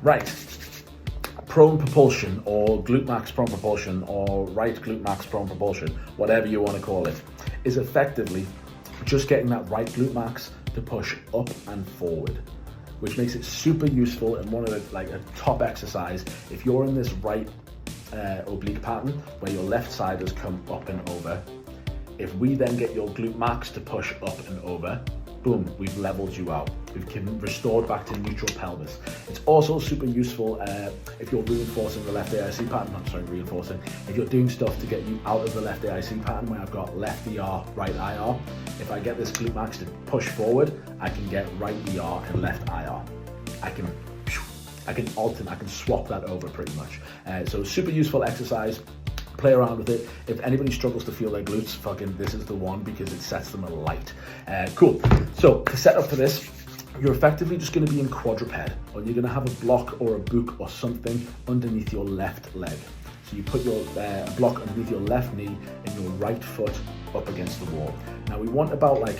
Right. Prone propulsion, or glute max prone propulsion, or right glute max prone propulsion, whatever you want to call it, is effectively just getting that right glute max to push up and forward, which makes it super useful and one of the, like a top exercise if you're in this right oblique pattern where your left side has come up and over. If we then get your glute max to push up and over, boom, we've leveled you out. We've restored back to neutral pelvis. It's also super useful if you're reinforcing the left AIC pattern, if you're doing stuff to get you out of the left AIC pattern where I've got left ER, right IR. If I get this glute max to push forward, I can get right ER and left IR. I can alternate, I can swap that over pretty much. So super useful exercise. Play around with it. If anybody struggles to feel their glutes, fucking this is the one because it sets them alight. Cool. So to set up for this, you're effectively just going to be in quadruped, or you're going to have a block or a book or something underneath your left leg. So you put your block underneath your left knee and your right foot up against the wall. Now we want about like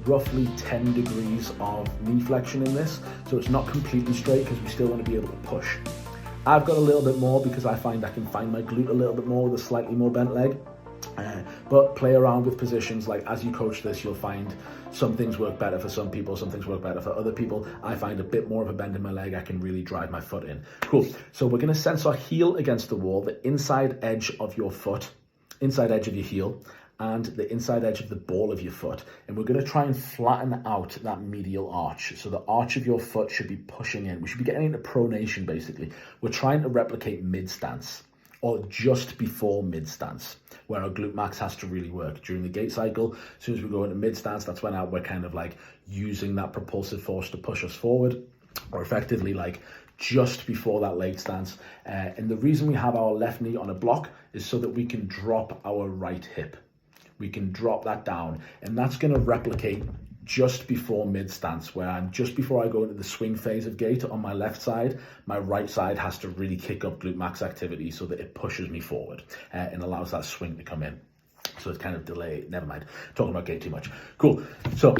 roughly 10 degrees of knee flexion in this, so it's not completely straight because we still want to be able to push. I've got a little bit more because I find I can find my glute a little bit more with a slightly more bent leg. But play around with positions. Like as you coach this, you'll find some things work better for some people, some things work better for other people. I find a bit more of a bend in my leg, I can really drive my foot in. Cool. So we're going to sense our heel against the wall, the inside edge of your foot, inside edge of your heel, and the inside edge of the ball of your foot. And we're going to try and flatten out that medial arch. So the arch of your foot should be pushing in. We should be getting into pronation, basically. We're trying to replicate mid stance, or just before mid stance, where our glute max has to really work. During the gait cycle, as soon as we go into mid stance, that's when we're kind of like using that propulsive force to push us forward, or effectively like just before that late stance. And the reason we have our left knee on a block is so that we can drop our right hip. We can drop that down, and that's going to replicate just before mid stance, where just before I go into the swing phase of gait on my left side, my right side has to really kick up glute max activity so that it pushes me forward and allows that swing to come in. So it's kind of delayed. Never mind, talking about gait too much. Cool. So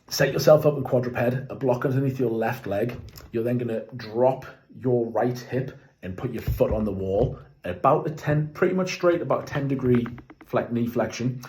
set yourself up in quadruped, a block underneath your left leg. You're then going to drop your right hip and put your foot on the wall about pretty much straight, about 10 degree knee flexion.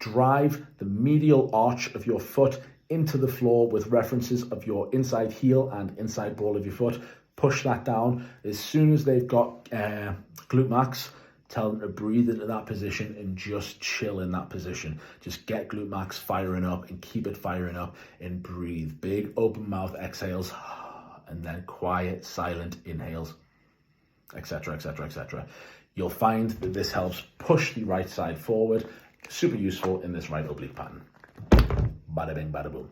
Drive the medial arch of your foot into the floor with references of your inside heel and inside ball of your foot. Push that down. As soon as they've got glute max, tell them to breathe into that position and just chill in that position. Just get glute max firing up and keep it firing up and breathe. Big open mouth exhales and then quiet, silent inhales, etc., etc., etc. You'll find that this helps push the right side forward. Super useful in this right oblique pattern. Bada bing, bada boom.